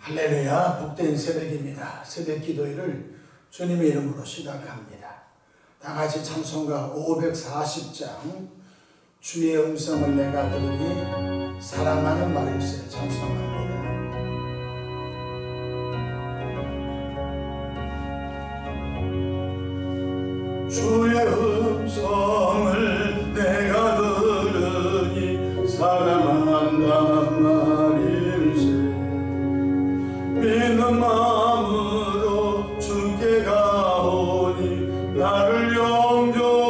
할렐루야, 복된 새벽입니다. 새벽 기도회를 주님의 이름으로 시작합니다. 다 같이 찬송가 540장 주의 음성을 내가 들으니 사랑하는 말일세 찬송합니다. 주의 음성을 내가 들으니 사랑한단 말일세 믿는 마음으로 주께 가오니 나를 영접하소서.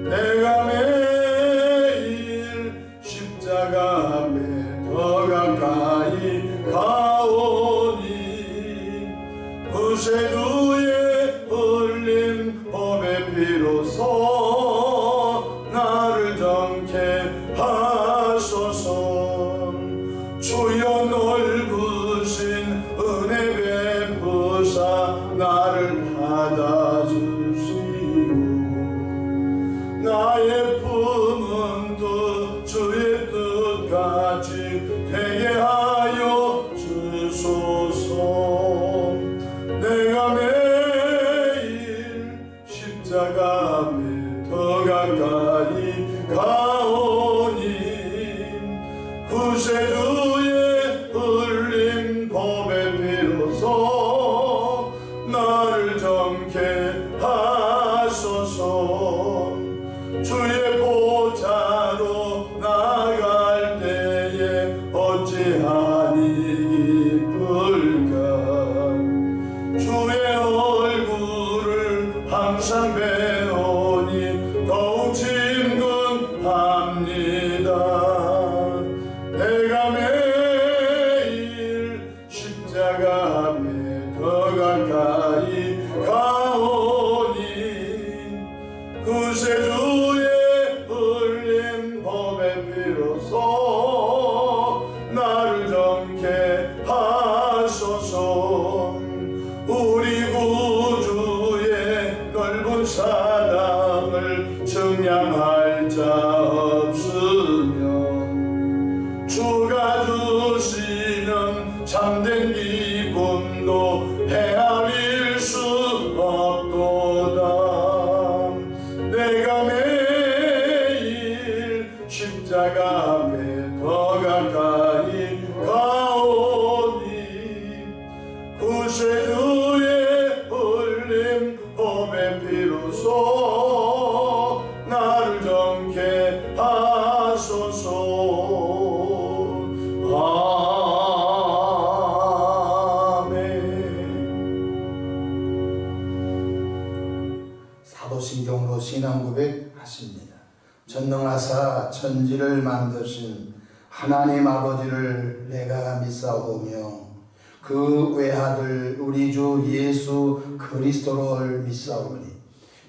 내가 매일 십자가 앞에 더 가까이 가오니 구세주의 흘린 법의 피로서 나를 정케 하소서. 주여 넓으신 은혜 베푸사 나를 받아주시고 나의 품은 뜻 주의 뜻같이 되게 하여 주소서. 내가 매일 십자가 앞에 더 가까이 가오니 구세주의 흘린 법의 피로서 나를 정케 하소서. 주의 보좌로 나갈 때에 어찌하니 기쁠까. 주의 얼굴을 항상 배우니 더욱 친근합니다. 내가 매일 십자가 앞에 더 가까이 가오니 구세주의 흘린 법의 피로서 나를 정케 하소서. 우리 구주의 넓은 사랑을 증량할 자 없으며 주가 주시는 참된 기쁨도 헤아릴 수 없도다. 내가 매일 십자가 앞에 더 가까이 가오니 구세주의 흘린 법의 피로서 나를 정케 하소서. 아멘. 사도신경으로 신앙 고백하십니다. 전능하사 천지를 만드신 하나님 아버지를 내가 믿사오며 그 외아들 우리 주 예수 그리스도를 믿사오니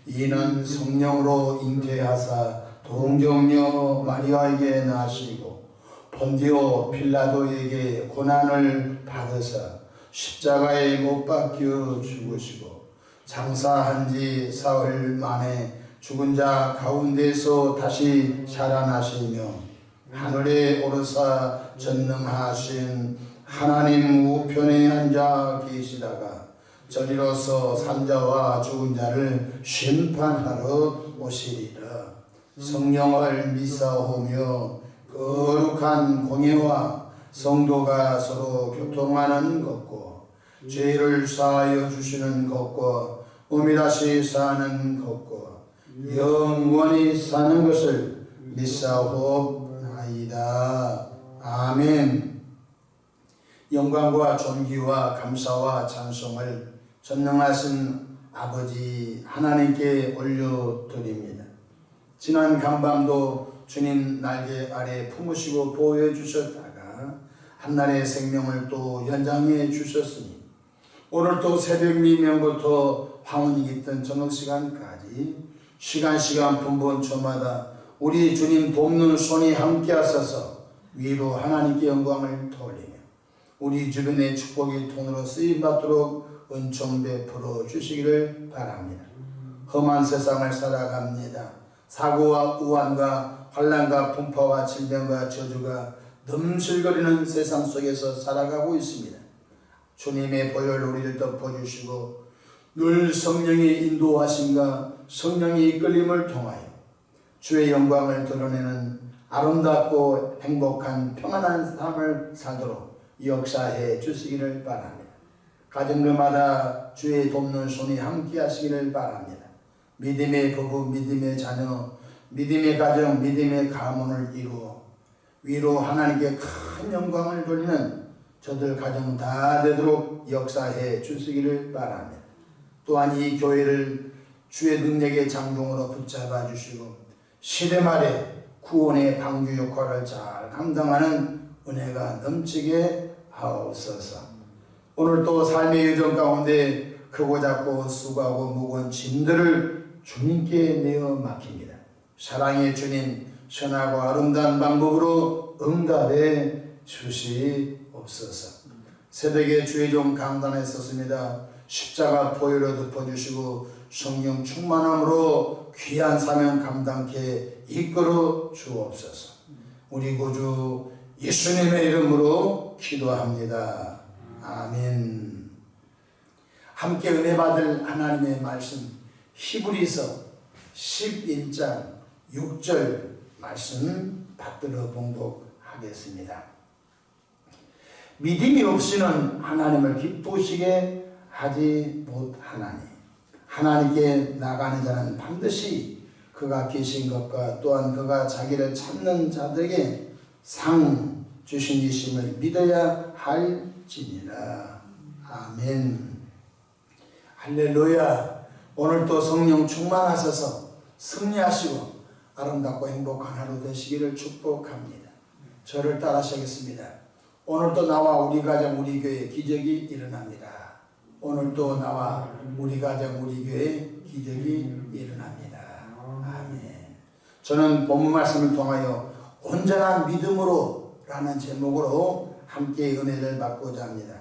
이는 성령으로 잉태하사 동정녀 마리아에게 나시고 본디오 빌라도에게 고난을 받으사 십자가에 못 박혀 죽으시고 장사한 지 사흘 만에 죽은 자 가운데서 다시 살아나시며 하늘에 오르사 전능하신 하나님 우편에 앉아 계시다가 저리로서 산자와 죽은 자를 심판하러 오시리라. 성령을 믿사오며 거룩한 공예와 성도가 서로 교통하는 것과 죄를 사하여 주시는 것과 오미다시 사는 것과 영원히 사는 것을 믿사오나이다. 아멘. 영광과 존귀와 감사와 찬송을 전능하신 아버지 하나님께 올려드립니다. 지난 간밤도 주님 날개 아래 품으시고 보호해 주셨다가 한날의 생명을 또 연장해 주셨으니 오늘 또 새벽 미명부터 황혼이 깃든 저녁 시간까지 시간 분분초마다 우리 주님 돕는 손이 함께 하셔서 위로 하나님께 영광을 돌리며 우리 주변의 축복의 통로로 쓰임받도록 은총 베풀어 주시기를 바랍니다. 험한 세상을 살아갑니다. 사고와 우환과 환난과 풍파와 질병과 저주가 넘실거리는 세상 속에서 살아가고 있습니다. 주님의 보혈 우리를 덮어주시고 늘 성령의 인도하심과 성령의 이끌림을 통하여 주의 영광을 드러내는 아름답고 행복한 평안한 삶을 살도록 역사해 주시기를 바랍니다. 가정들마다 주의 돕는 손이 함께 하시기를 바랍니다. 믿음의 부부, 믿음의 자녀, 믿음의 가정, 믿음의 가문을 이루어 위로 하나님께 큰 영광을 돌리는 저들 가정 다 되도록 역사해 주시기를 바랍니다. 또한 이 교회를 주의 능력의 장종으로 붙잡아 주시고 시대 말에 구원의 방주 역할을 잘 감당하는 은혜가 넘치게 하옵소서. 오늘 또 삶의 여정 가운데 크고 작고 수고하고 무거운 짐들을 주님께 내어 맡깁니다. 사랑의 주님, 선하고 아름다운 방법으로 응답해 주시옵소서. 새벽에 주의 종 강단에 섰습니다. 십자가 보혈로 덮어주시고 성령 충만함으로 귀한 사명 감당케 이끌어 주옵소서. 우리 구주 예수님의 이름으로 기도합니다. 아멘. 함께 은혜 받을 하나님의 말씀 히브리서 11장 6절 말씀 받들어 봉독하겠습니다. 믿음이 없이는 하나님을 기쁘시게 하지 못하나니 하나님께 나가는 자는 반드시 그가 계신 것과 또한 그가 자기를 찾는 자들에게 상 주신 이심을 믿어야 할지니라. 아멘. 할렐루야. 오늘도 성령 충만하셔서 승리하시고 아름답고 행복한 하루 되시기를 축복합니다. 저를 따라하시겠습니다. 오늘도 나와 우리 가정 우리 교회 기적이 일어납니다. 오늘도 나와 우리 가정 우리 교회 기적이 일어납니다. 아멘. 저는 본문 말씀을 통하여 온전한 믿음으로 라는 제목으로 함께 은혜를 받고자 합니다.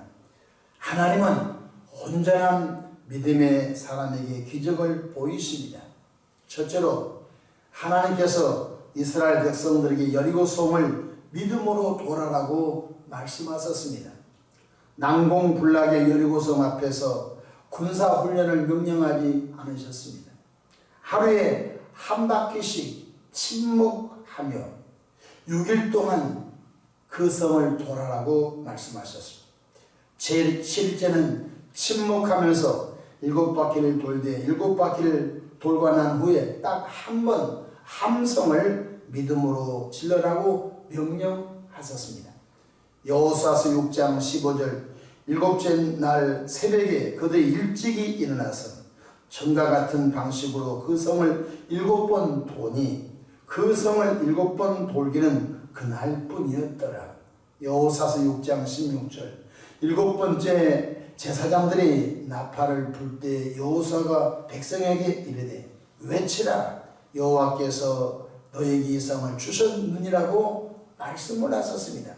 하나님은 온전한 믿음의 사람에게 기적을 보이십니다. 첫째로 하나님께서 이스라엘 백성들에게 여리고 성을 믿음으로 돌아라고 말씀하셨습니다. 난공불락의 여리고성 앞에서 군사훈련을 명령하지 않으셨습니다. 하루에 한 바퀴씩 침묵하며 6일 동안 그 성을 돌아라고 말씀하셨습니다. 실제는 침묵하면서 7바퀴를 돌되 7바퀴를 돌고 난 후에 딱 한 번 함성을 믿음으로 질러라고 명령하셨습니다. 여호수아서 6장 15절 일곱째 날 새벽에 그들이 일찍이 일어나서 전과 같은 방식으로 그 성을 7번 도니 그 성을 7번 돌기는 그날뿐이었더라. 여호수아서 6장 16절 7번째 제사장들이 나팔을 불 때 여호수아가 백성에게 이르되 외치라 여호와께서 너에게 이 성을 주셨느니라고 말씀을 하셨습니다.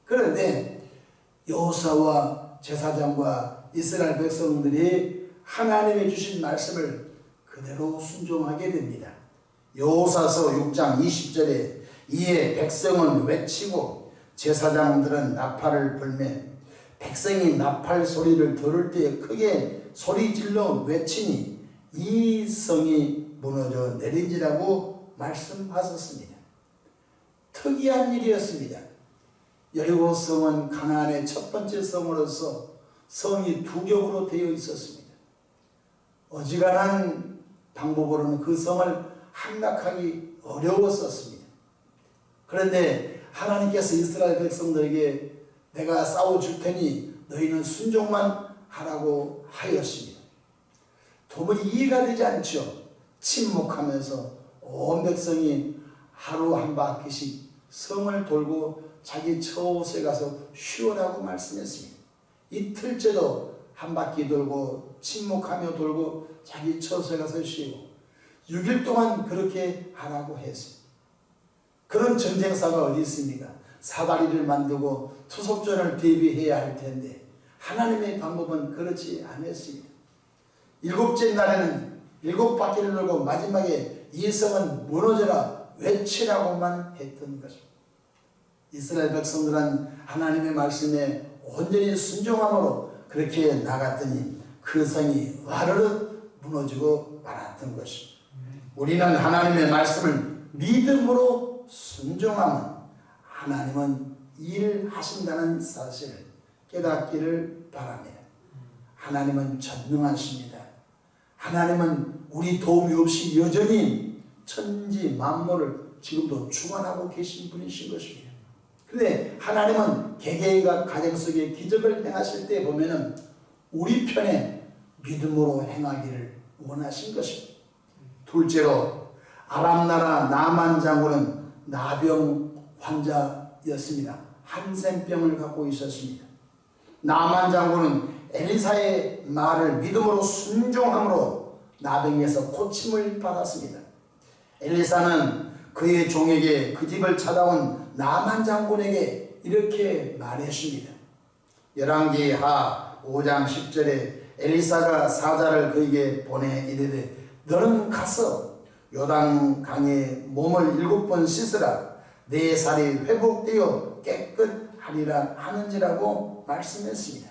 그런데 여호수아와 제사장과 이스라엘 백성들이 하나님이 주신 말씀을 그대로 순종하게 됩니다. 여호수아서 6장 20절에 이에 백성은 외치고 제사장들은 나팔을 불매 백성이 나팔 소리를 들을 때 크게 소리질러 외치니 이 성이 무너져 내린지라고 말씀하셨습니다. 특이한 일이었습니다. 여리고 성은 가나안의 첫 번째 성으로서 성이 두 겹으로 되어 있었습니다. 어지간한 방법으로는 그 성을 함락하기 어려웠었습니다. 그런데 하나님께서 이스라엘 백성들에게 내가 싸워줄 테니 너희는 순종만 하라고 하였습니다. 도무지 이해가 되지 않죠. 침묵하면서 온 백성이 하루 한 바퀴씩 성을 돌고 자기 처옷에 가서 쉬어라고 말씀했습니다. 이틀째도 한 바퀴 돌고 침묵하며 돌고 자기 처옷에 가서 쉬고 6일 동안 그렇게 하라고 했습니다. 그런 전쟁사가 어디 있습니까? 사다리를 만들고 투석전을 대비해야 할 텐데 하나님의 방법은 그렇지 않았습니다. 7째 날에는 7바퀴를 돌고 마지막에 이 성은 무너져라 외치라고만 했던 것입니다. 이스라엘 백성들은 하나님의 말씀에 온전히 순종함으로 그렇게 나갔더니 그 성이 와르르 무너지고 말았던 것입니다. 우리는 하나님의 말씀을 믿음으로 순종하면 하나님은 일하신다는 사실을 깨닫기를 바랍니다. 하나님은 전능하십니다. 하나님은 우리 도움이 없이 여전히 천지 만물을 지금도 주관하고 계신 분이신 것입니다. 그런데 하나님은 개개인과 가정 속에 기적을 행하실 때 보면은 우리 편에 믿음으로 행하기를 원하신 것입니다. 둘째로 아람 나라 나만 장군은 나병 환자였습니다. 한센병을 갖고 있었습니다. 나만 장군은 엘리사의 말을 믿음으로 순종함으로 나병에서 고침을 받았습니다. 엘리사는 그의 종에게 그 집을 찾아온 나만 장군에게 이렇게 말했습니다. 열왕기하 5장 10절에 엘리사가 사자를 그에게 보내 이르되 너는 가서 요단강에 몸을 7번 씻으라 내 살이 회복되어 깨끗하리라 하는지라고 말씀했습니다.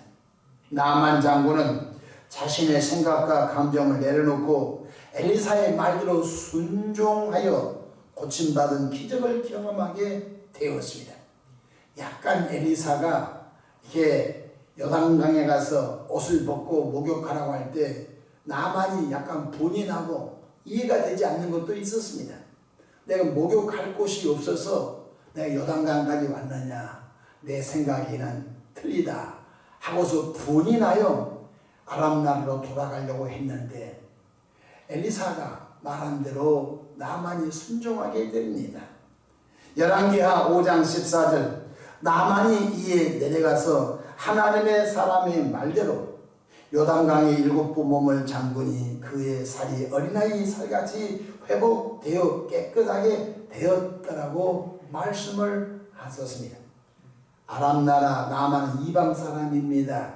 나만 장군은 자신의 생각과 감정을 내려놓고 엘리사의 말대로 순종하여 고침받은 기적을 경험하게 되었습니다. 약간 엘리사가 이렇게 요단강에 가서 옷을 벗고 목욕하라고 할 때 나만이 약간 분이 나고 이해가 되지 않는 것도 있었습니다. 내가 목욕할 곳이 없어서 내가 요단강까지 왔느냐, 내 생각에는 틀리다 하고서 분이 나요 아람 나라로 돌아가려고 했는데 엘리사가 말한 대로 나만이 순종하게 됩니다. 열왕기하 5장 14절 나만이 이에 내려가서 하나님의 사람의 말대로 요단강에 7번 몸을 잠그니 그의 살이 어린아이 살같이 회복되어 깨끗하게 되었다라고 말씀을 하셨습니다. 아람 나라 나만은 이방 사람입니다.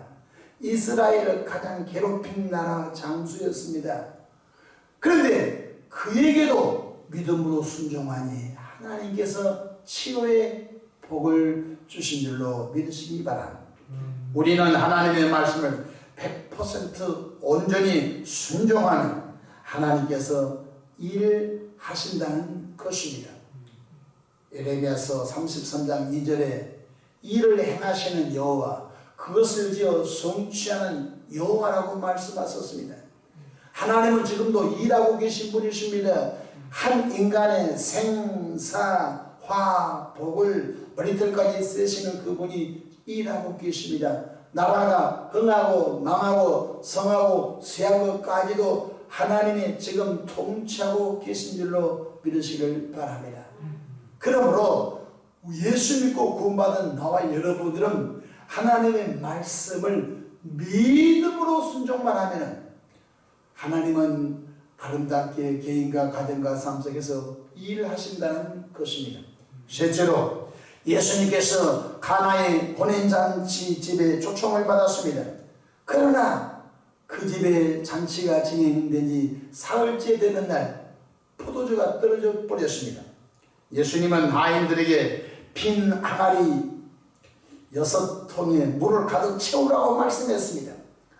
이스라엘을 가장 괴롭힌 나라 장수였습니다. 그런데 그에게도 믿음으로 순종하니 하나님께서 치료의 복을 주신 줄로 믿으시기 바랍니다. 우리는 하나님의 말씀을 100% 온전히 순종하는 하나님께서 일하신다는 것입니다. 에레미야서 33장 2절에 일을 행하시는 여호와 그것을 지어 성취하는 여호와라고 말씀하셨습니다. 하나님은 지금도 일하고 계신 분이십니다. 한 인간의 생사, 화, 복을 머리털까지 쓰시는 그분이 일하고 계십니다. 나라가 흥하고 망하고 성하고 쇠한 것까지도 하나님이 지금 통치하고 계신 줄로 믿으시길 바랍니다. 그러므로 예수 믿고 구원받은 나와 여러분들은 하나님의 말씀을 믿음으로 순종만 하면 하나님은 아름답게 개인과 가정과 삶 속에서 일하신다는 것입니다. 셋째로 예수님께서 가나의 혼인잔치 집에 초청을 받았습니다. 그러나 그 집에 잔치가 진행된 지 사흘째 되는 날 포도주가 떨어져 버렸습니다. 예수님은 하인들에게 빈 항아리 6통에 물을 가득 채우라고 말씀했습니다.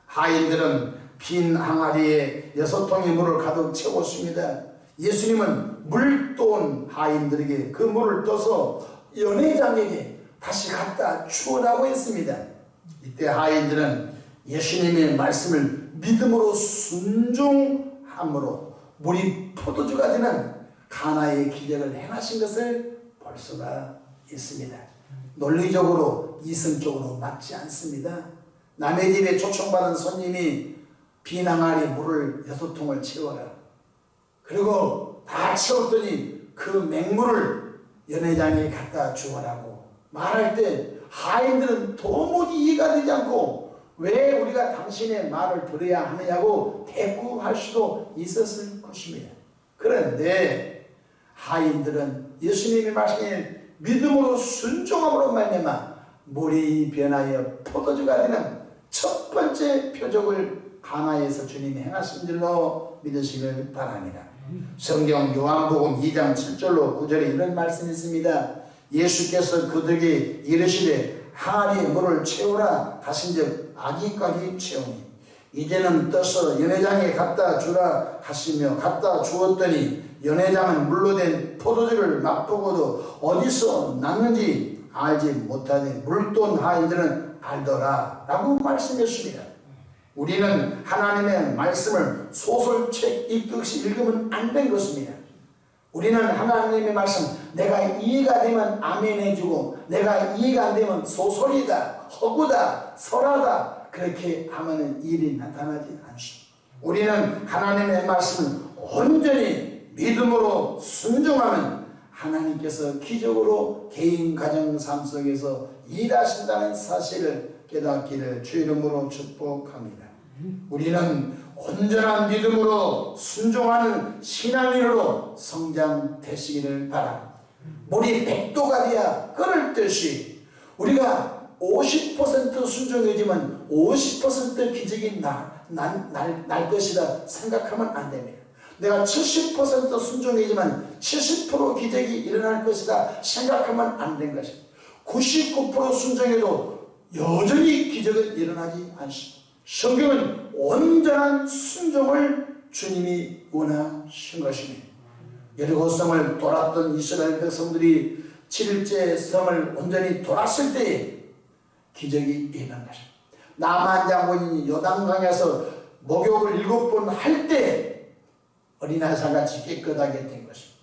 하인들은 빈 항아리에 6통의 물을 가득 채웠습니다. 예수님은 물도온 하인들에게 그 물을 떠서 연회장에게 다시 갖다 주어라고 했습니다. 이때 하인들은 예수님의 말씀을 믿음으로 순종함으로 물이 포도주가 되는 가나의 기적을 행하신 것을 볼 수가 있습니다. 논리적으로 이성적으로 맞지 않습니다. 남의 집에 초청받은 손님이 빈 항아리 물을 6통을 채워라. 그리고 다 채웠더니 그 맹물을 연회장에 갖다 주어라고 말할 때 하인들은 도무지 이해가 되지 않고 왜 우리가 당신의 말을 들어야 하느냐고 대꾸할 수도 있었을 것입니다. 그런데 하인들은 예수님의 말씀에 믿음으로 순종함으로 말미암아 물이 변하여 포도주가 되는 첫 번째 표적을 가나에서 주님이 행하신 줄로 믿으시길 바랍니다. 성경 요한복음 2장 7절로 9절에 이런 말씀이 있습니다. 예수께서 그들에게 이르시되 항아리에 물을 채우라 하신즉 아기까지 채우니 이제는 떠서 연회장에 갖다 주라 하시며 갖다 주었더니 연회장은 물로 된 포도주를 맛보고도 어디서 났는지 알지 못하되 물돈 하인들은 알더라 라고 말씀했습니다. 우리는 하나님의 말씀을 소설책 읽듯이 읽으면 안 된 것입니다. 우리는 하나님의 말씀 내가 이해가 되면 아멘 해주고 내가 이해가 안 되면 소설이다, 허구다, 설하다 그렇게 하면 일이 나타나지 않습니다. 우리는 하나님의 말씀을 온전히 믿음으로 순종하면 하나님께서 기적으로 개인 가정 삶 속에서 일하신다는 사실을 깨닫기를 주 이름으로 축복합니다. 우리는 온전한 믿음으로 순종하는 신앙인으로 성장되시기를 바랍니다. 물이 100도가 돼야 끓을 듯이 우리가 50% 순종이지만 50% 기적이 날 것이다 생각하면 안 됩니다. 내가 70% 순종이지만 70% 기적이 일어날 것이다 생각하면 안 된 것입니다. 99% 순종해도 여전히 기적은 일어나지 않습니다. 성경은 온전한 순종을 주님이 원하신 것입니다. 여리고성을 돌았던 이스라엘 백성들이 7일째 성을 온전히 돌았을 때에 기적이 일어난 것입니다. 나만 장군이 요단강에서 목욕을 7번 할 때 어린아이살같이 깨끗하게 된 것입니다.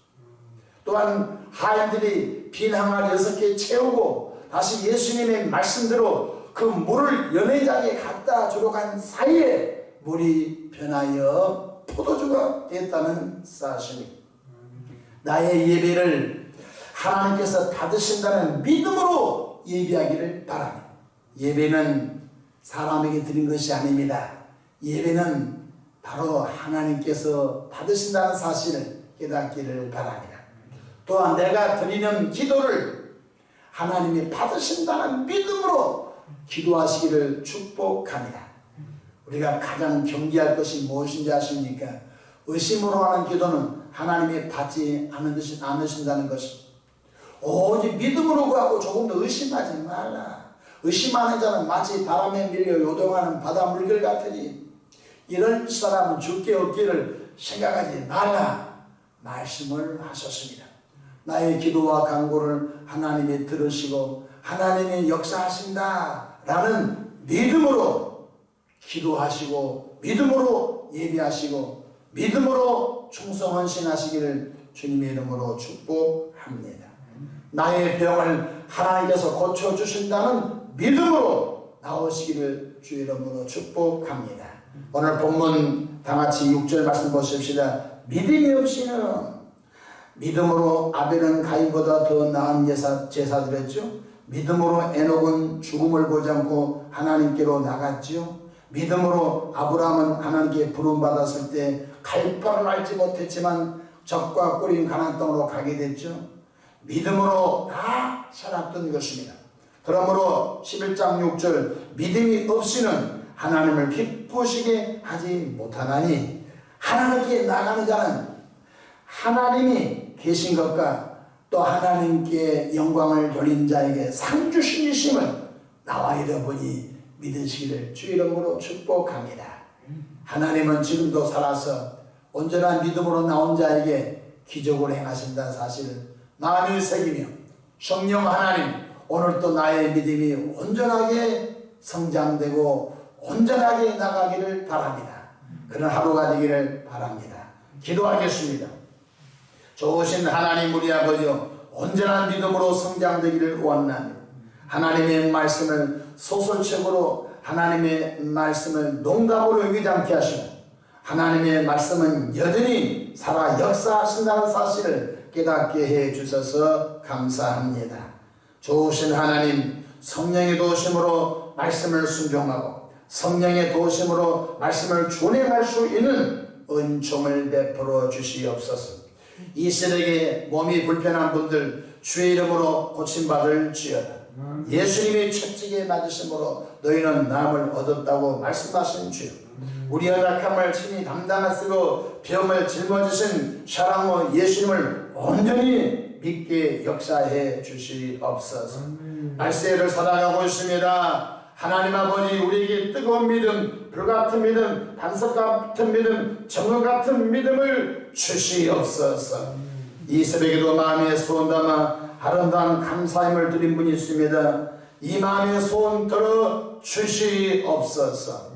또한 하인들이 빈 항아리 6개 채우고 다시 예수님의 말씀대로 그 물을 연회장에 갖다 주러 간 사이에 물이 변하여 포도주가 됐다는 사실입니다. 나의 예배를 하나님께서 받으신다는 믿음으로 예배하기를 바랍니다. 예배는 사람에게 드린 것이 아닙니다. 예배는 바로 하나님께서 받으신다는 사실을 깨닫기를 바랍니다. 또한 내가 드리는 기도를 하나님이 받으신다는 믿음으로 기도하시기를 축복합니다. 우리가 가장 경계할 것이 무엇인지 아십니까? 의심으로 하는 기도는 하나님이 받지 않으신다는 것입니다. 오직 믿음으로 구하고 조금 더 의심하지 말라. 의심하는 자는 마치 바람에 밀려 요동하는 바다 물결 같으니 이런 사람은 죽게 없기를 생각하지 말라 말씀을 하셨습니다. 나의 기도와 간구를 하나님이 들으시고 하나님이 역사하신다 라는 믿음으로 기도하시고 믿음으로 예배하시고 믿음으로 충성헌신하시기를 주님의 이름으로 축복합니다. 나의 병을 하나님께서 고쳐주신다는 믿음으로 나오시기를 주 이름으로 축복합니다. 오늘 본문 다같이 6절 말씀 보십시다. 믿음이 없이는 믿음으로 아벨은 가인보다 더 나은 제사 드렸죠. 믿음으로 에녹은 죽음을 보지 않고 하나님께로 나갔죠. 믿음으로 아브라함은 하나님께 부름받았을 때 갈 바를 알지 못했지만 적과 꿀인 가나안 땅으로 가게 됐죠. 믿음으로 다 살았던 것입니다. 그러므로 11장 6절 믿음이 없이는 하나님을 기쁘시게 하지 못하나니 하나님께 나가는 자는 하나님이 계신 것과 또 하나님께 영광을 돌린 자에게 상 주신 이심을 나와 여러분이 믿으시기를 주 이름으로 축복합니다. 하나님은 지금도 살아서 온전한 믿음으로 나온 자에게 기적을 행하신다는 사실을 마음에 새기며 성령 하나님 오늘도 나의 믿음이 온전하게 성장되고 온전하게 나가기를 바랍니다. 그런 하루가 되기를 바랍니다. 기도하겠습니다. 좋으신 하나님 우리 아버지여 온전한 믿음으로 성장되기를 원합니다. 하나님의 말씀을 소설책으로 하나님의 말씀을 농담으로 여기지 않게 하시고 하나님의 말씀은 여전히 살아 역사하신다는 사실을 깨닫게 해 주셔서 감사합니다. 좋으신 하나님 성령의 도우심으로 말씀을 순종하고 성령의 도우심으로 말씀을 준행할 수 있는 은총을 베풀어 주시옵소서. 이 시대에 몸이 불편한 분들 주의 이름으로 고침받을지어다. 예수님이 채찍에 맞으심으로 너희는 나음을 얻었다고 말씀하신 주여 우리 연약함을 친히 담당하시고 병을 짊어지신 사랑으로 예수님을 온전히 믿게 역사해 주시옵소서. 말세를 살아가고 있습니다. 하나님 아버지, 우리에게 뜨거운 믿음, 불같은 믿음, 반석 같은 믿음, 정금 같은 믿음을 주시옵소서. 이 새벽에도 마음의 소원 담아 아름다운 감사함을 드린 분이 있습니다. 이 마음의 소원 들어 주시옵소서.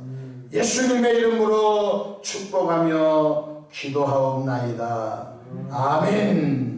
예수님의 이름으로 축복하며 기도하옵나이다. 아멘.